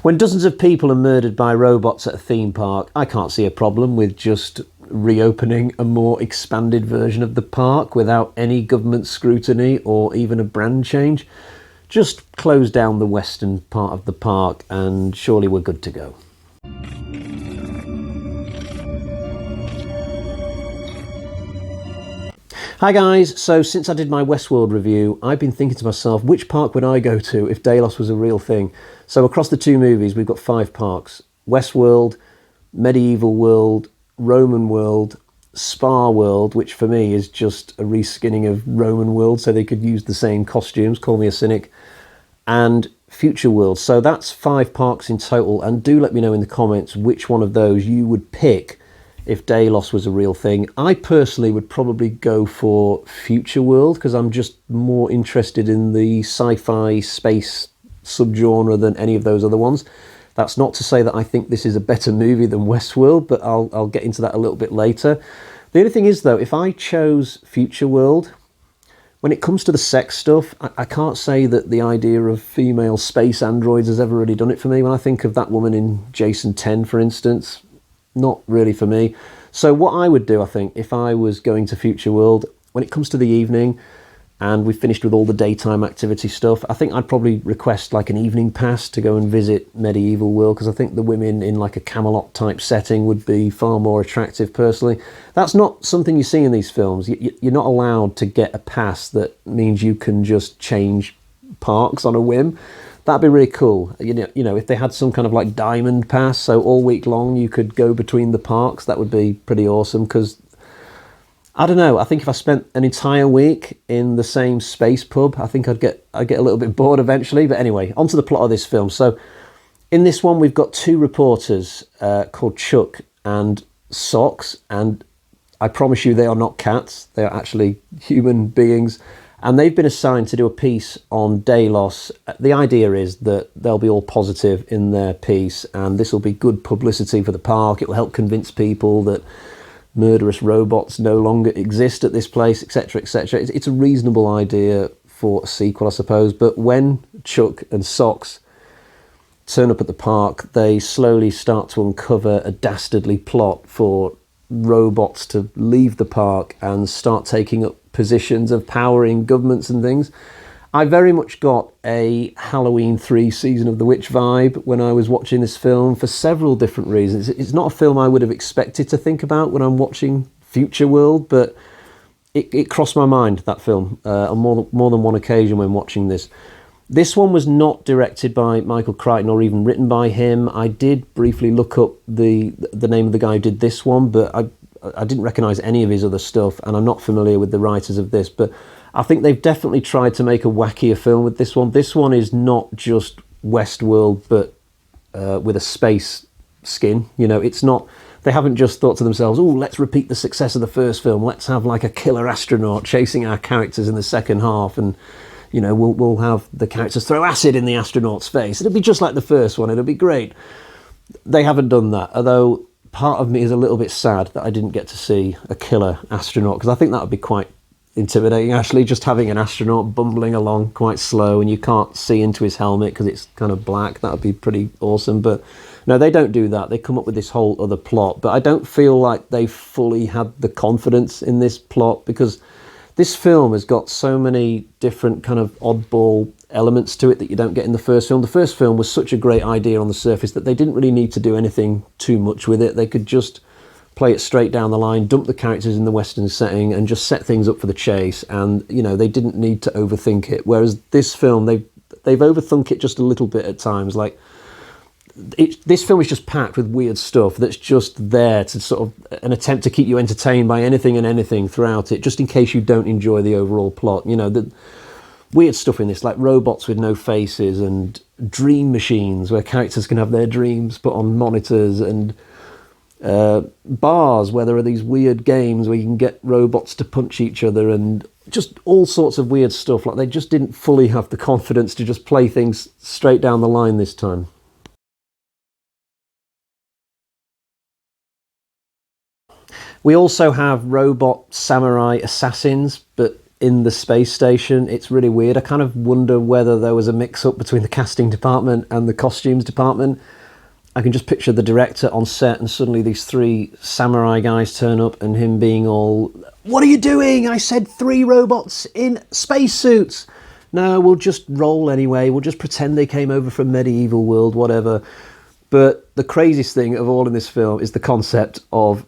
When dozens of people are murdered by robots at a theme park, I can't see a problem with just reopening a more expanded version of the park without any government scrutiny or even a brand change. Just close down the western part of the park and surely we're good to go. Hi guys, so since I did my Westworld review, I've been thinking to myself, which park would I go to if Delos was a real thing? So across the two movies, we've got 5 parks. Westworld, Medieval World, Roman World, Spa World, which for me is just a reskinning of Roman World, so they could use the same costumes, call me a cynic, and Futureworld. So that's 5 parks in total, and do let me know in the comments which one of those you would pick if Delos was a real thing. I personally would probably go for Futureworld because I'm just more interested in the sci-fi space subgenre than any of those other ones. That's not to say that I think this is a better movie than Westworld, but I'll get into that a little bit later. The only thing is though, if I chose Futureworld, when it comes to the sex stuff, I can't say that the idea of female space androids has ever really done it for me. When I think of that woman in Jason 10, for instance, not really for me. So what I would do, I think, if I was going to Futureworld, when it comes to the evening and we've finished with all the daytime activity stuff, I think I'd probably request like an evening pass to go and visit Medieval World, because I think the women in like a Camelot type setting would be far more attractive personally. That's not something you see in these films. You're not allowed to get a pass that means you can just change parks on a whim. That'd be really cool. You know, if they had some kind of like diamond pass, so all week long you could go between the parks, that would be pretty awesome. Because I don't know, I think if I spent an entire week in the same space pub, I think I'd get a little bit bored eventually. But anyway, onto the plot of this film. So in this one, we've got 2 reporters called Chuck and Socks, and I promise you they are not cats. They are actually human beings. And they've been assigned to do a piece on Delos. The idea is that they'll be all positive in their piece, and this will be good publicity for the park. It will help convince people that murderous robots no longer exist at this place, etc., etc. It's a reasonable idea for a sequel, I suppose. But when Chuck and Socks turn up at the park, they slowly start to uncover a dastardly plot for robots to leave the park and start taking up positions of power in governments and things. I very much got a Halloween 3 Season of the Witch vibe when I was watching this film for several different reasons. It's not a film I would have expected to think about when I'm watching Futureworld, but it crossed my mind, that film, on more than one occasion when watching this. This one was not directed by Michael Crichton or even written by him. I did briefly look up the name of the guy who did this one, but I didn't recognise any of his other stuff, and I'm not familiar with the writers of this, but I think they've definitely tried to make a wackier film with this one. This one is not just Westworld, but with a space skin. You know, it's not, they haven't just thought to themselves, oh, let's repeat the success of the first film. Let's have like a killer astronaut chasing our characters in the second half, and you know, we'll have the characters throw acid in the astronaut's face. It'll be just like the first one. It'll be great. They haven't done that, although part of me is a little bit sad that I didn't get to see a killer astronaut, because I think that would be quite intimidating, actually, just having an astronaut bumbling along quite slow and you can't see into his helmet because it's kind of black. That would be pretty awesome. But no, they don't do that. They come up with this whole other plot, but I don't feel like they fully had the confidence in this plot, because this film has got so many different kind of oddball elements to it that you don't get in the first film. The first film was such a great idea on the surface that they didn't really need to do anything too much with it. They could just play it straight down the line, dump the characters in the Western setting and just set things up for the chase. And, you know, they didn't need to overthink it. Whereas this film, they've overthunk it just a little bit at times. Like, this film is just packed with weird stuff that's just there to sort of an attempt to keep you entertained by anything and anything throughout it, just in case you don't enjoy the overall plot. You know, the weird stuff in this, like robots with no faces and dream machines where characters can have their dreams put on monitors, and bars where there are these weird games where you can get robots to punch each other, and just all sorts of weird stuff. Like, they just didn't fully have the confidence to just play things straight down the line this time. We also have robot samurai assassins, but in the space station. It's really weird. I kind of wonder whether there was a mix-up between the casting department and the costumes department. I can just picture the director on set and suddenly these 3 samurai guys turn up and him being all, "What are you doing? I said 3 robots in spacesuits." "No, we'll just roll anyway. We'll just pretend they came over from medieval world, whatever." But the craziest thing of all in this film is the concept of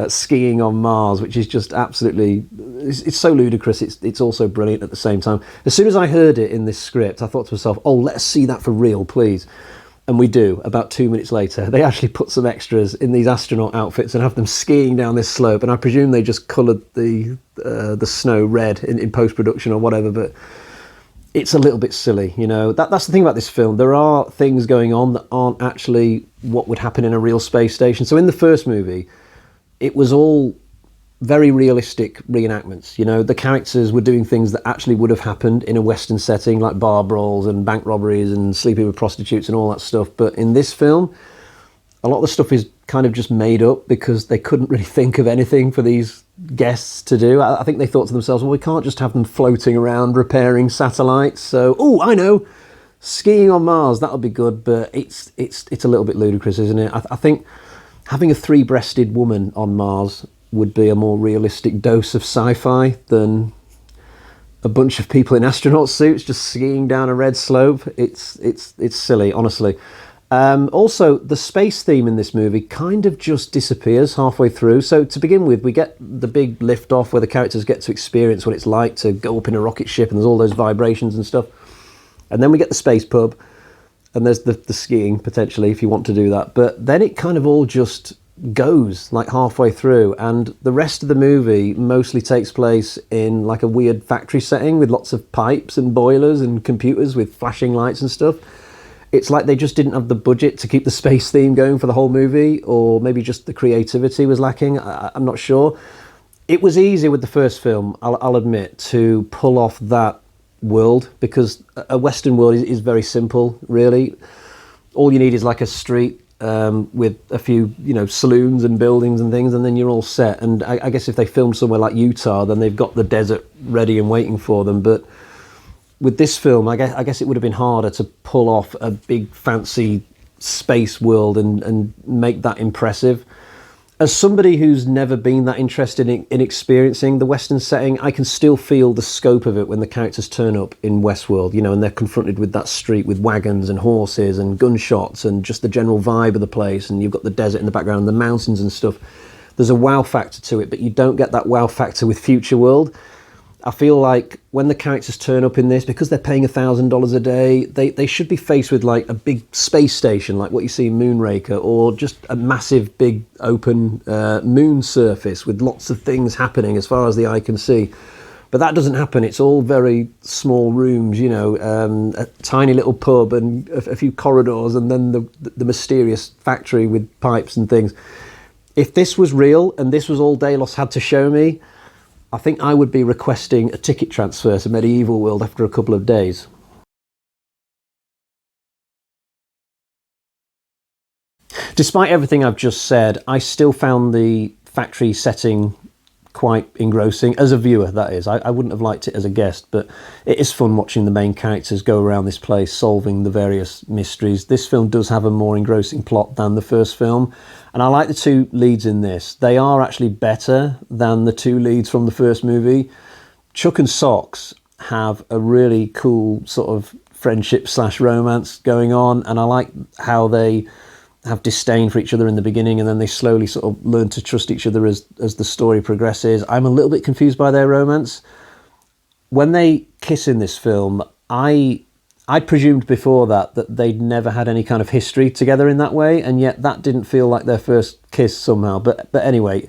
skiing on Mars, which is just absolutely, it's so ludicrous. It's also brilliant at the same time. As soon as I heard it in this script, I thought to myself, oh, let's see that for real, please. And we do. About 2 minutes later, they actually put some extras in these astronaut outfits and have them skiing down this slope. And I presume they just coloured the snow red in post-production or whatever. But it's a little bit silly, you know. That's the thing about this film. There are things going on that aren't actually what would happen in a real space station. So in the first movie, it was all very realistic reenactments. You know, the characters were doing things that actually would have happened in a Western setting, like bar brawls and bank robberies and sleeping with prostitutes and all that stuff. But in this film, a lot of the stuff is kind of just made up because they couldn't really think of anything for these guests to do. I think they thought to themselves, well, we can't just have them floating around repairing satellites. So, oh, I know, skiing on Mars, that'll be good. But it's a little bit ludicrous, isn't it? I think having a 3-breasted woman on Mars would be a more realistic dose of sci-fi than a bunch of people in astronaut suits just skiing down a red slope. It's silly, honestly. Also, the space theme in this movie kind of just disappears halfway through. So to begin with, we get the big lift off where the characters get to experience what it's like to go up in a rocket ship and there's all those vibrations and stuff. And then we get the space pub and there's the skiing, potentially, if you want to do that. But then it kind of all just goes like halfway through, and the rest of the movie mostly takes place in like a weird factory setting with lots of pipes and boilers and computers with flashing lights and stuff. It's like they just didn't have the budget to keep the space theme going for the whole movie, or maybe just the creativity was lacking. I'm not sure. It was easier with the first film, I'll admit, to pull off that world, because a Western world is very simple, really. All you need is like a street with a few, you know, saloons and buildings and things, and then you're all set. And I guess if they filmed somewhere like Utah, then they've got the desert ready and waiting for them. But with this film, I guess it would have been harder to pull off a big fancy space world and make that impressive. As somebody who's never been that interested in experiencing the Western setting, I can still feel the scope of it when the characters turn up in Westworld, you know, and they're confronted with that street with wagons and horses and gunshots and just the general vibe of the place, and you've got the desert in the background, the mountains and stuff. There's a wow factor to it, but you don't get that wow factor with Futureworld. I feel like when the characters turn up in this, because they're paying $1,000 a day, they should be faced with like a big space station, like what you see in Moonraker, or just a massive big open moon surface with lots of things happening as far as the eye can see. But that doesn't happen. It's all very small rooms, you know, a tiny little pub and a few corridors, and then the mysterious factory with pipes and things. If this was real and this was all Delos had to show me, I think I would be requesting a ticket transfer to Medieval World after a couple of days. Despite everything I've just said, I still found the factory setting quite engrossing, as a viewer, that is. I wouldn't have liked it as a guest, but it is fun watching the main characters go around this place solving the various mysteries. This film does have a more engrossing plot than the first film, and I like the 2 leads in this. They are actually better than the 2 leads from the first movie. Chuck and Socks have a really cool sort of friendship/romance going on, and I like how they have disdain for each other in the beginning, and then they slowly sort of learn to trust each other as the story progresses. I'm a little bit confused by their romance. When they kiss in this film, I presumed before that they'd never had any kind of history together in that way, and yet that didn't feel like their first kiss somehow. But anyway,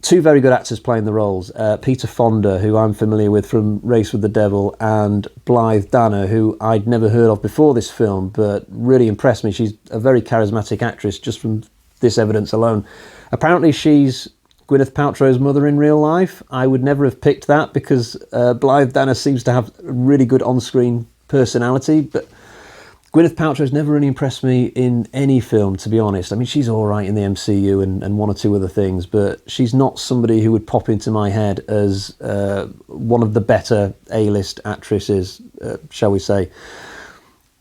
2 very good actors playing the roles. Peter Fonda, who I'm familiar with from Race with the Devil, and Blythe Danner, who I'd never heard of before this film, but really impressed me. She's a very charismatic actress just from this evidence alone. Apparently she's Gwyneth Paltrow's mother in real life. I would never have picked that because Blythe Danner seems to have a really good on-screen personality, but Gwyneth Paltrow's never really impressed me in any film, to be honest. I mean, she's all right in the MCU and one or two other things, but she's not somebody who would pop into my head as one of the better A-list actresses, shall we say.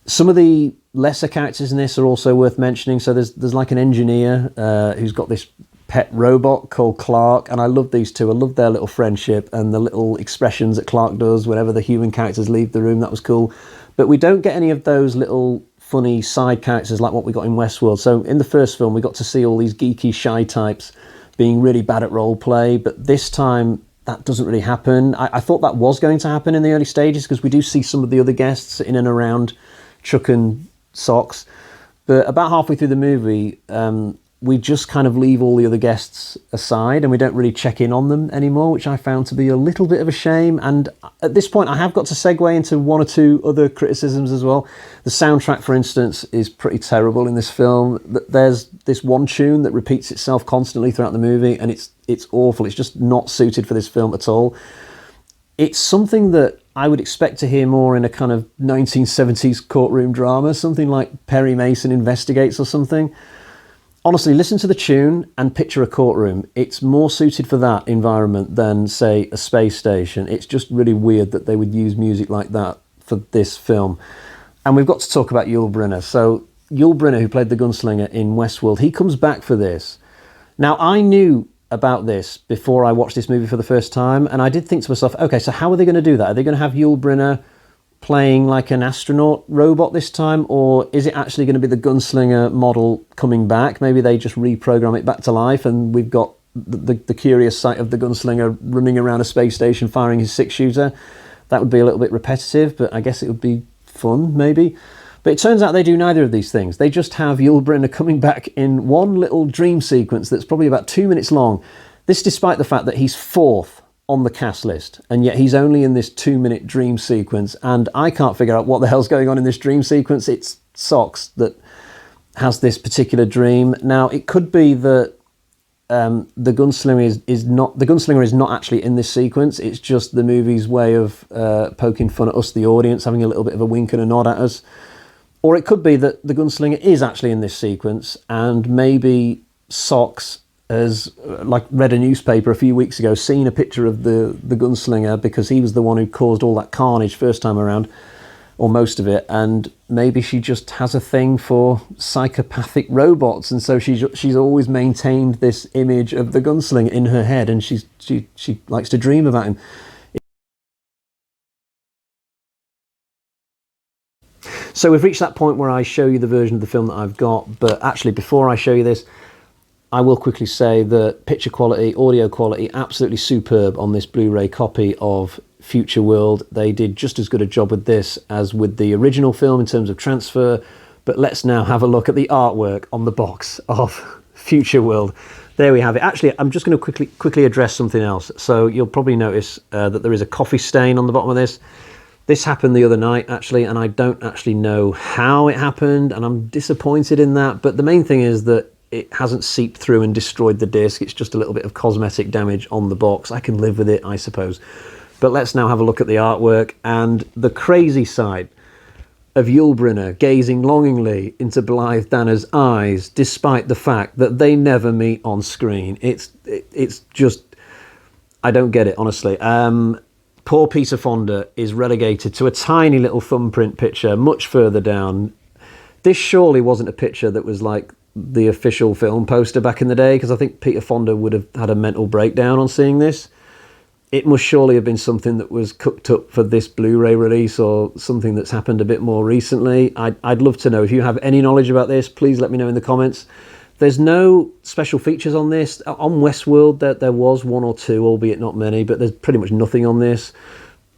Some of the lesser characters in this are also worth mentioning. So there's like an engineer who's got this pet robot called Clark, and I love these two. I love their little friendship and the little expressions that Clark does whenever the human characters leave the room. That was cool. But we don't get any of those little funny side characters like what we got in Westworld. So in the first film, we got to see all these geeky, shy types being really bad at role play, but this time that doesn't really happen. I thought that was going to happen in the early stages because we do see some of the other guests in and around chucking socks. But about halfway through the movie, we just kind of leave all the other guests aside and we don't really check in on them anymore, which I found to be a little bit of a shame. And at this point, I have got to segue into one or two other criticisms as well. The soundtrack, for instance, is pretty terrible in this film. There's this one tune that repeats itself constantly throughout the movie, and it's awful. It's just not suited for this film at all. It's something that I would expect to hear more in a kind of 1970s courtroom drama, something like Perry Mason Investigates or something. Honestly, listen to the tune and picture a courtroom. It's more suited for that environment than, say, a space station. It's just really weird that they would use music like that for this film. And we've got to talk about Yul Brynner. So Yul Brynner, who played the gunslinger in Westworld, he comes back for this. Now, I knew about this before I watched this movie for the first time, and I did think to myself, okay, so how are they going to do that? Are they going to have Yul Brynner playing like an astronaut robot this time, or is it actually going to be the gunslinger model coming back? Maybe they just reprogram it back to life and we've got the curious sight of the gunslinger running around a space station firing his 6-shooter. That would be a little bit repetitive, but I guess it would be fun, maybe. But it turns out they do neither of these things. They just have Yul Brynner coming back in one little dream sequence that's probably about 2 minutes long. This despite the fact that he's fourth on the cast list, and yet he's only in this 2-minute dream sequence, and I can't figure out what the hell's going on in this dream sequence. It's Socks that has this particular dream. Now, it could be that the gunslinger is not actually in this sequence. It's just the movie's way of poking fun at us, the audience, having a little bit of a wink and a nod at us. Or it could be that the gunslinger is actually in this sequence, and maybe Socks has like read a newspaper a few weeks ago, seen a picture of the gunslinger because he was the one who caused all that carnage first time around, or most of it, and maybe she just has a thing for psychopathic robots, and so she's always maintained this image of the gunslinger in her head, and she likes to dream about him. So we've reached that point where I show you the version of the film that I've got, but actually before I show you this, I will quickly say that picture quality, audio quality, absolutely superb on this Blu-ray copy of Futureworld. They did just as good a job with this as with the original film in terms of transfer, but let's now have a look at the artwork on the box of Futureworld. There we have it. Actually, I'm just going to quickly address something else. So you'll probably notice that there is a coffee stain on the bottom of this. This happened the other night, actually, and I don't actually know how it happened, and I'm disappointed in that. But the main thing is that it hasn't seeped through and destroyed the disc. It's just a little bit of cosmetic damage on the box. I can live with it, I suppose. But let's now have a look at the artwork and the crazy side of Yul Brynner gazing longingly into Blythe Danner's eyes, despite the fact that they never meet on screen. It's just, I don't get it, honestly. Poor Peter Fonda is relegated to a tiny little thumbprint picture much further down. This surely wasn't a picture that was like the official film poster back in the day, because I think Peter Fonda would have had a mental breakdown on seeing this. It must surely have been something that was cooked up for this Blu-ray release, or something that's happened a bit more recently. I'd love to know. If you have any knowledge about this, please let me know in the comments. There's no special features on this. On Westworld, there was one or two, albeit not many, but there's pretty much nothing on this.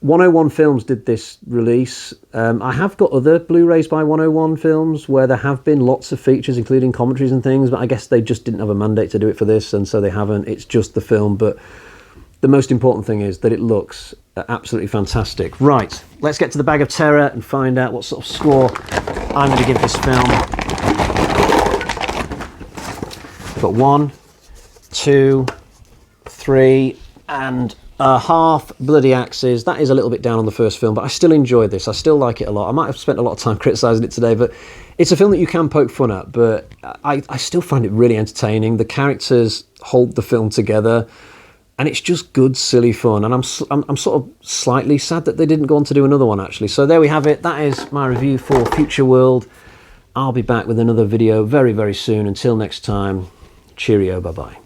101 Films did this release. I have got other Blu-rays by 101 Films where there have been lots of features, including commentaries and things, but I guess they just didn't have a mandate to do it for this, and so they haven't. It's just the film, but the most important thing is that it looks absolutely fantastic. Right, let's get to the bag of terror and find out what sort of score I'm going to give this film. I've got 1, 2, 3, and half bloody axes. That is a little bit down on the first film, but I still enjoyed this. I still like it a lot. I might have spent a lot of time criticising it today, but it's a film that you can poke fun at, but I still find it really entertaining. The characters hold the film together, and it's just good, silly fun. And I'm sort of slightly sad that they didn't go on to do another one, actually. So there we have it. That is my review for Futureworld. I'll be back with another video very, very soon. Until next time, cheerio, bye-bye.